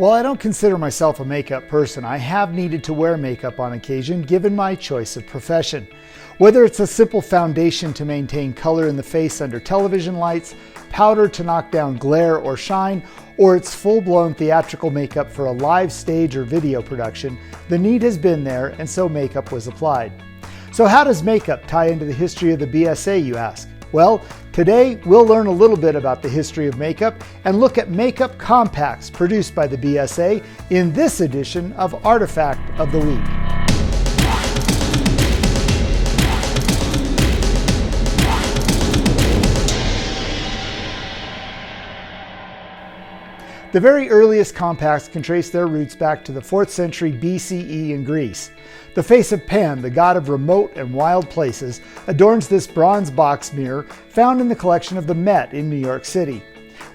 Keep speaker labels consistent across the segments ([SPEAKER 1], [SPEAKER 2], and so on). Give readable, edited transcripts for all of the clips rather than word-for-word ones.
[SPEAKER 1] While I don't consider myself a makeup person, I have needed to wear makeup on occasion given my choice of profession. Whether it's a simple foundation to maintain color in the face under television lights, powder to knock down glare or shine, or it's full-blown theatrical makeup for a live stage or video production, the need has been there and so makeup was applied. So how does makeup tie into the history of the BSA, you ask? Well, today we'll learn a little bit about the history of makeup and look at makeup compacts produced by the BSA in this edition of Artifact of the Week. The very earliest compacts can trace their roots back to the 4th century BCE in Greece. The face of Pan, the god of remote and wild places, adorns this bronze box mirror found in the collection of the Met in New York City.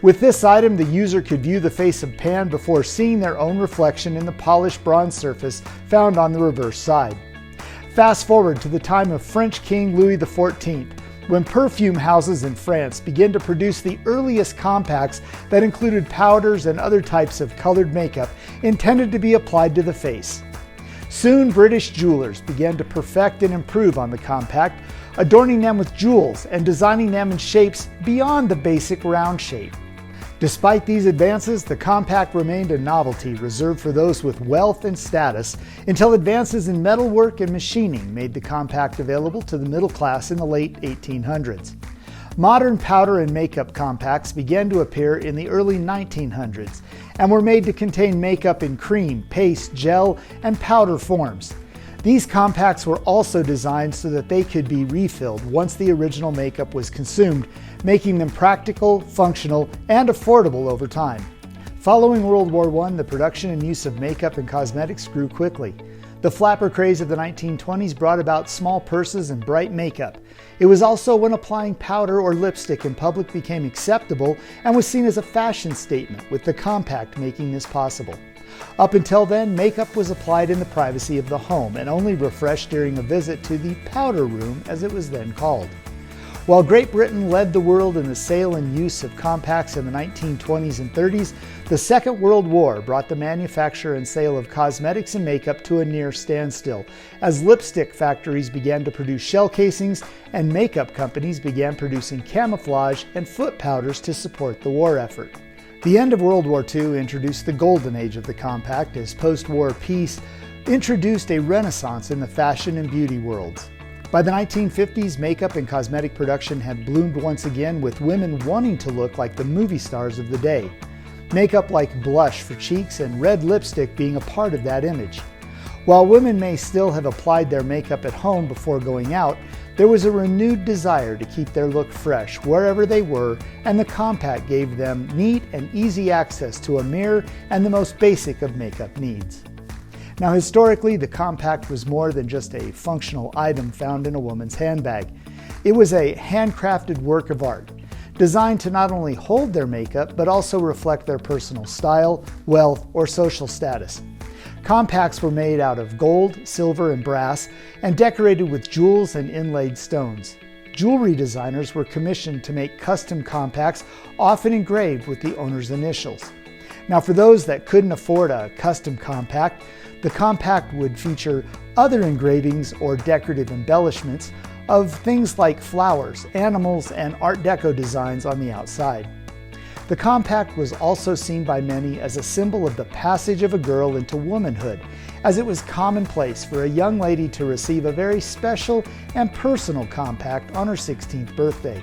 [SPEAKER 1] With this item, the user could view the face of Pan before seeing their own reflection in the polished bronze surface found on the reverse side. Fast forward to the time of French King Louis XIV, when perfume houses in France began to produce the earliest compacts that included powders and other types of colored makeup intended to be applied to the face. Soon, British jewelers began to perfect and improve on the compact, adorning them with jewels and designing them in shapes beyond the basic round shape. Despite these advances, the compact remained a novelty reserved for those with wealth and status until advances in metalwork and machining made the compact available to the middle class in the late 1800s. Modern powder and makeup compacts began to appear in the early 1900s and were made to contain makeup in cream, paste, gel, and powder forms. These compacts were also designed so that they could be refilled once the original makeup was consumed, making them practical, functional, and affordable over time. Following World War I, the production and use of makeup and cosmetics grew quickly. The flapper craze of the 1920s brought about small purses and bright makeup. It was also when applying powder or lipstick in public became acceptable and was seen as a fashion statement, with the compact making this possible. Up until then, makeup was applied in the privacy of the home and only refreshed during a visit to the powder room, as it was then called. While Great Britain led the world in the sale and use of compacts in the 1920s and 30s, the Second World War brought the manufacture and sale of cosmetics and makeup to a near standstill, as lipstick factories began to produce shell casings and makeup companies began producing camouflage and foot powders to support the war effort. The end of World War II introduced the golden age of the compact, as post-war peace introduced a renaissance in the fashion and beauty worlds. By the 1950s, makeup and cosmetic production had bloomed once again, with women wanting to look like the movie stars of the day. Makeup like blush for cheeks and red lipstick being a part of that image. While women may still have applied their makeup at home before going out, there was a renewed desire to keep their look fresh wherever they were, and the compact gave them neat and easy access to a mirror and the most basic of makeup needs. Now, historically, the compact was more than just a functional item found in a woman's handbag. It was a handcrafted work of art, designed to not only hold their makeup, but also reflect their personal style, wealth, or social status. Compacts were made out of gold, silver, and brass, and decorated with jewels and inlaid stones. Jewelry designers were commissioned to make custom compacts, often engraved with the owner's initials. Now, for those that couldn't afford a custom compact, the compact would feature other engravings or decorative embellishments of things like flowers, animals, and Art Deco designs on the outside. The compact was also seen by many as a symbol of the passage of a girl into womanhood, as it was commonplace for a young lady to receive a very special and personal compact on her 16th birthday.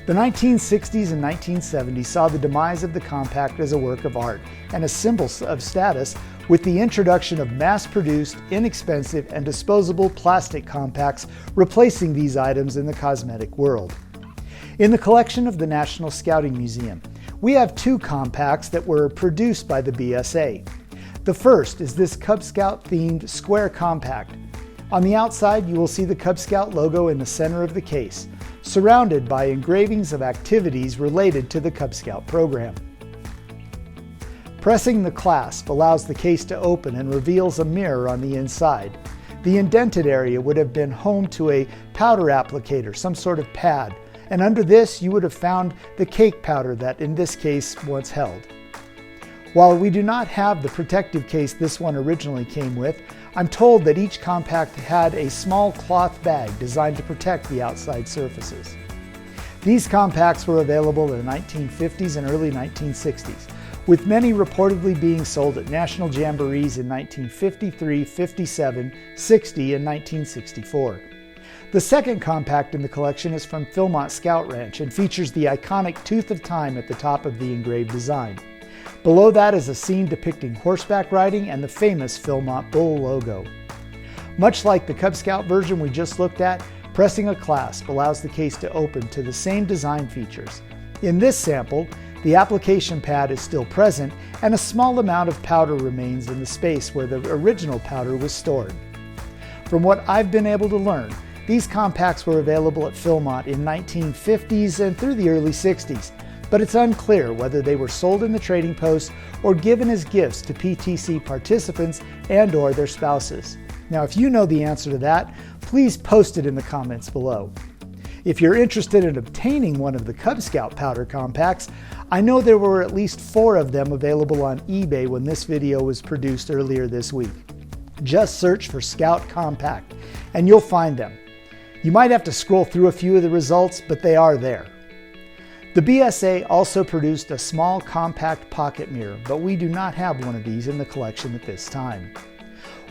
[SPEAKER 1] The 1960s and 1970s saw the demise of the compact as a work of art and a symbol of status, with the introduction of mass-produced, inexpensive, and disposable plastic compacts replacing these items in the cosmetic world. In the collection of the National Scouting Museum, we have two compacts that were produced by the BSA. The first is this Cub Scout-themed square compact. On the outside, you will see the Cub Scout logo in the center of the case, surrounded by engravings of activities related to the Cub Scout program. Pressing the clasp allows the case to open and reveals a mirror on the inside. The indented area would have been home to a powder applicator, some sort of pad, and under this you would have found the cake powder that in this case once held. While we do not have the protective case this one originally came with, I'm told that each compact had a small cloth bag designed to protect the outside surfaces. These compacts were available in the 1950s and early 1960s, with many reportedly being sold at national jamborees in 1953, 57, 60, and 1964. The second compact in the collection is from Philmont Scout Ranch and features the iconic Tooth of Time at the top of the engraved design. Below that is a scene depicting horseback riding and the famous Philmont Bull logo. Much like the Cub Scout version we just looked at, pressing a clasp allows the case to open to the same design features. In this sample, the application pad is still present and a small amount of powder remains in the space where the original powder was stored. From what I've been able to learn, these compacts were available at Philmont in 1950s and through the early 60s, but it's unclear whether they were sold in the trading post or given as gifts to PTC participants and/or their spouses. Now, if you know the answer to that, please post it in the comments below. If you're interested in obtaining one of the Cub Scout powder compacts, I know there were at least 4 of them available on eBay when this video was produced earlier this week. Just search for Scout Compact and you'll find them. You might have to scroll through a few of the results, but they are there. The BSA also produced a small compact pocket mirror, but we do not have one of these in the collection at this time.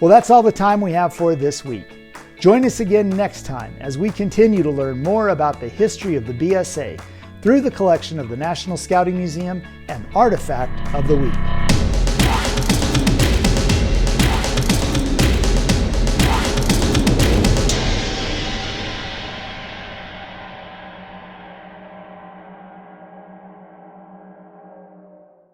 [SPEAKER 1] Well, that's all the time we have for this week. Join us again next time as we continue to learn more about the history of the BSA through the collection of the National Scouting Museum and Artifact of the Week.